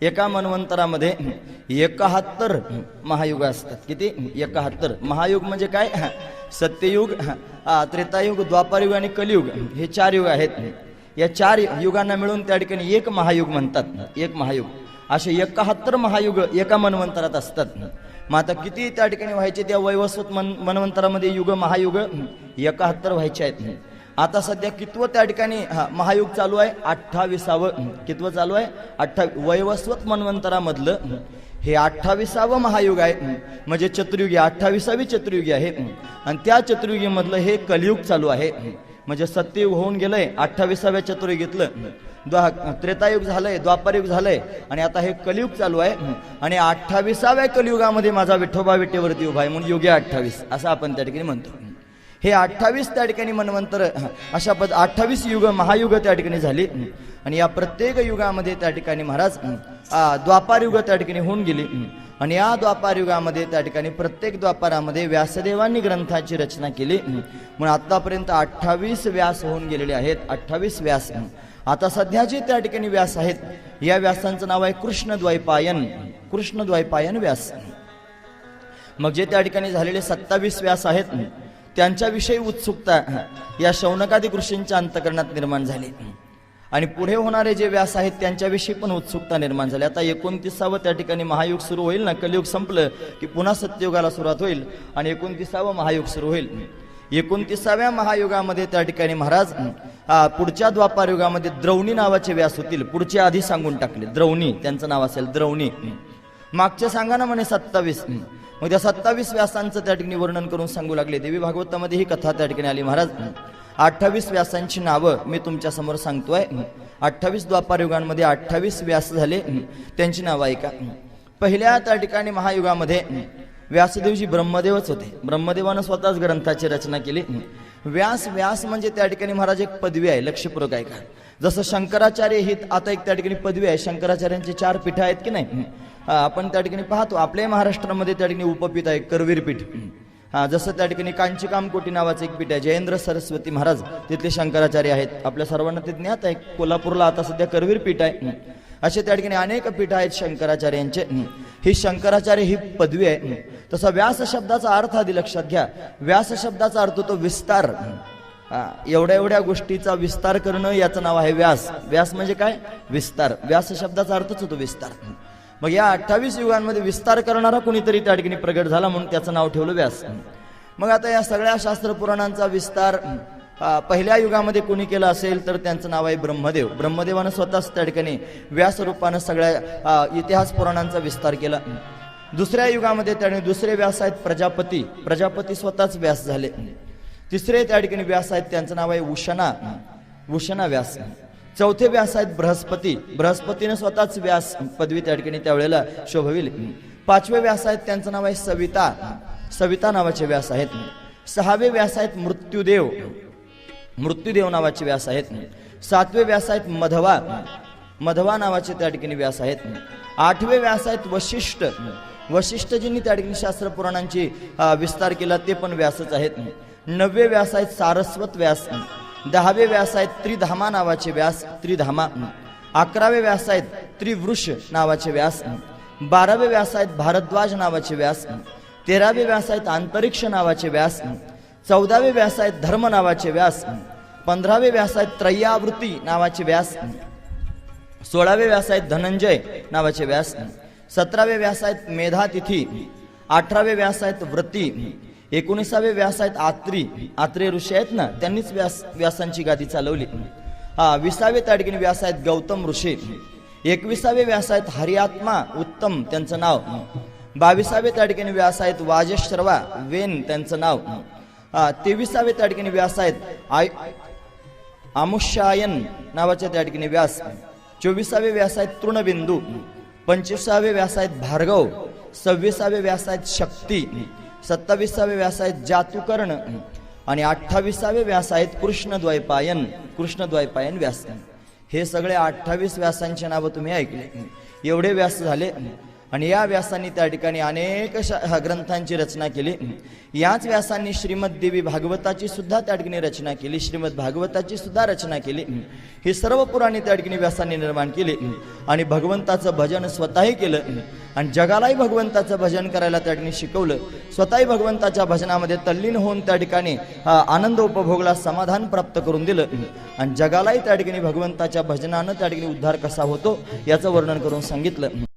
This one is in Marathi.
एका मन्वंतरामध्ये 71 महायुग असतात. किती? 71. महायुग म्हणजे काय? सत्ययुग, त्रेतायुग, द्वापारयुग आणि कलियुग हे 4 युग आहेत. या 4 युगांना मिळून त्या ठिकाणी एक महायुग म्हणतात. एक महायुग. असे 71 महायुग एका मन्वंतरात असतात. मग आता किती त्या ठिकाणी व्हायचे? त्या वैवस्वत मन्वंतरामध्ये युग महायुग 71 व्हायचे आहेत. आता सध्या कितवं त्या ठिकाणी महायुग चालू आहे? 28वं. कितवं चालू आहे? 28. वैवस्वत मन्वंतरामधलं हे 28वं महायुग आहे. म्हणजे चतुर्युगी, 28वी चतुर्युगी आहे. आणि त्या चतुर्युगीमधलं हे कलियुग चालू आहे. म्हणजे सत्ययुग होऊन गेलंय, 28व्या चतुर्युगीतलं त्रेतायुग झालंय, द्वापारयुग झालंय आणि आता हे कलियुग चालू आहे. आणि 28व्या कलियुगामध्ये माझा विठोबा विटेवरती उभा आहे म्हणून युगे 28 असं आपण त्या ठिकाणी म्हणतो. हे 28 त्या ठिकाणी मन्वंतर अशा 28 युग महायुग त्या ठिकाणी झाली. आणि या प्रत्येक युगामध्ये त्या ठिकाणी महाराज द्वापार युग त्या ठिकाणी होऊन गेली. आणि या द्वापार युगामध्ये त्या ठिकाणी प्रत्येक द्वापारामध्ये व्यासदेवांनी ग्रंथाची रचना केली. म्हणून आतापर्यंत 28 व्यास होऊन गेलेले आहेत. 28 व्यास. आता सध्या जे त्या ठिकाणी व्यास आहेत या व्यासांचं नाव आहे कृष्णद्वैपायन. कृष्णद्वैपायन व्यास. मग जे त्या ठिकाणी झालेले 27 व्यास आहेत त्यांच्याविषयी उत्सुकता या शौनकादी ऋषींच्या अंतःकरणात निर्माण झाली. आणि पुढे होणारे जे व्यास आहेत त्यांच्याविषयी पण उत्सुकता निर्माण झाली. आता 29वं त्या ठिकाणी महायुग सुरू होईल ना. कलियुग संपलं की पुन्हा सत्ययुगाला सुरुवात होईल आणि 29वं महायुग सुरू होईल. 29व्या महायुगामध्ये त्या ठिकाणी महाराज पुढच्या द्वापार युगामध्ये द्रौणी नावाचे व्यास होतील. पुढचे आधी सांगून टाकले. द्रौणी त्यांचं नाव असेल. द्रौणी. मागचे सांगा ना म्हणे 27. मग त्या 27 व्यासांचं त्या ठिकाणी वर्णन करून सांगू लागले. देवी भागवतामध्ये ही कथा त्या ठिकाणी आली. महाराज 28 व्यासांची नावं मी तुमच्या समोर सांगतोय. 28 द्वापार युगांमध्ये 28 व्यास झाले. त्यांची नावं ऐका. पहिल्या त्या ठिकाणी महायुगामध्ये व्यासदेवजी ब्रह्मदेवच होते. ब्रह्मदेवानं स्वतःच ग्रंथाची रचना केली. व्यास म्हणजे त्या ठिकाणी महाराज एक पदवी आहे. लक्षपूर्वक ऐका. जसं शंकराचार्य ही आता एक त्या ठिकाणी पदवी आहे. शंकराचार्यांची 4 पीठं आहेत की नाही. आपण त्या ठिकाणी पाहतो आपल्या महाराष्ट्रामध्ये त्या ठिकाणी उपपीठ आहे करवीर पीठ. जसं त्या ठिकाणी कांची कामकोटी नावाचं एक पीठ आहे. जयेंद्र सरस्वती महाराज तिथले शंकराचार्य आहेत. आपल्या सर्वांना ते ज्ञात आहे. कोल्हापूरला आता सध्या करवीर पीठ आहे. असे त्या ठिकाणी अनेक पीठ आहेत शंकराचार्यांचे. ही शंकराचार्य ही पदवी आहे. तसा व्यास शब्दाचा अर्थ आधी लक्षात घ्या. व्यास शब्दाचा अर्थ तो विस्तार. एवढ्या गोष्टीचा विस्तार करणं याचं नाव आहे व्यास. व्यास म्हणजे काय? विस्तार. व्यास शब्दाचा अर्थच होतो विस्तार. मग या 28 युगांमध्ये विस्तार करणारा कोणीतरी त्या ठिकाणी प्रगट झाला म्हणून त्याचं नाव ठेवलं व्यास. मग आता या सगळ्या शास्त्र पुराणांचा विस्तार पहिल्या युगामध्ये कोणी केला असेल तर त्यांचं नाव आहे ब्रह्मदेव. ब्रह्मदेवानं स्वतःच त्या ठिकाणी व्यास रूपानं सगळ्या इतिहास पुराणांचा विस्तार केला. दुसऱ्या युगामध्ये त्याने दुसरे व्यास आहेत प्रजापती. प्रजापती स्वतःच व्यास झाले. तिसरे त्या ठिकाणी व्यास आहेत त्यांचं नाव आहे उशना. उशना व्यास. चौथे व्यास आहेत बृहस्पती. बृहस्पतीने स्वतःच व्यास पदवी त्या ठिकाणी त्यावेळेला शोभविली. 5वे व्यास आहेत त्यांचं नाव आहे सविता. सविता नावाचे व्यास आहेत. 6वे व्यास आहेत मृत्युदेव. मृत्युदेव नावाचे व्यास आहेत. 7वे व्यास आहेत मधवा. मधवा नावाचे त्या ठिकाणी व्यास आहेत. 8वे व्यास आहेत वशिष्ठ. वशिष्ठजींनी त्या ठिकाणी शास्त्र पुराणांची विस्तार केला ते पण व्यासच आहेत. 9वे व्यास आहेत सारस्वत व्यास. 10वे व्यास आहेत त्रिधामा नावाचे व्यास. त्रिधामा. 11वे व्यास आहेत त्रिवृष नावाचे व्यास. 12वे व्यास आहेत भारद्वाज नावाचे व्यास. 13वे व्यास आहेत अंतरिक्ष नावाचे व्यास. 14वे व्यास आहेत धर्म नावाचे व्यास. 15वे व्यास आहेत त्रय्यावृत्ती नावाचे व्यास. 16वे व्यास आहेत धनंजय नावाचे व्यास. 17वे व्यास आहेत मेधातिथी. 18वे व्यास आहेत व्रती. 19वे व्यास आहेत आत्री. आत्रे ऋषी आहेत ना त्यांनीच व्यासांची गादी चालवली. 20वे त्या ठिकाणी व्यास आहेत गौतम ऋषी. 21वे व्यास आहेत हरिआत्मा उत्तम त्यांचं नाव. 22वे त्या ठिकाणी व्यास आहेत वाजश्रवा वेन त्यांचं नाव. 23वे त्या ठिकाणी व्यास आहेत आमुष्यायन नावाचे त्या ठिकाणी व्यास. 24वे व्यास आहेत तृणबिंदू. 25वे व्यास आहेत भार्गव. 26वे व्यास आहेत शक्ती. 27वे व्यास आहेत जातुकर्ण आणि 28वे व्यास आहेत कृष्णद्वैपायन. कृष्णद्वैपायन व्यास. हे सगळे 28 व्यासांची नावं तुम्ही ऐकले. एवढे व्यास झाले. आणि या व्यासांनी त्या ठिकाणी अनेक अशा ग्रंथांची रचना केली. याच व्यासांनी श्रीमद देवी भागवताची सुद्धा त्या ठिकाणी रचना केली, श्रीमद भागवताची सुद्धा रचना केली. ही सर्व पुराणे त्या ठिकाणी व्यासांनी निर्माण केली आणि भगवंताचं भजन स्वतःही केलं आणि जगालाही भगवंताचं भजन करायला त्या ठिकाणी शिकवलं. स्वतःही भगवंताच्या भजनामध्ये तल्लीन होऊन त्या ठिकाणी आनंद उपभोगला, समाधान प्राप्त करून दिलं आणि जगालाही त्या ठिकाणी भगवंताच्या भजनानं त्या ठिकाणी उद्धार कसा होतो याचं वर्णन करून सांगितलं.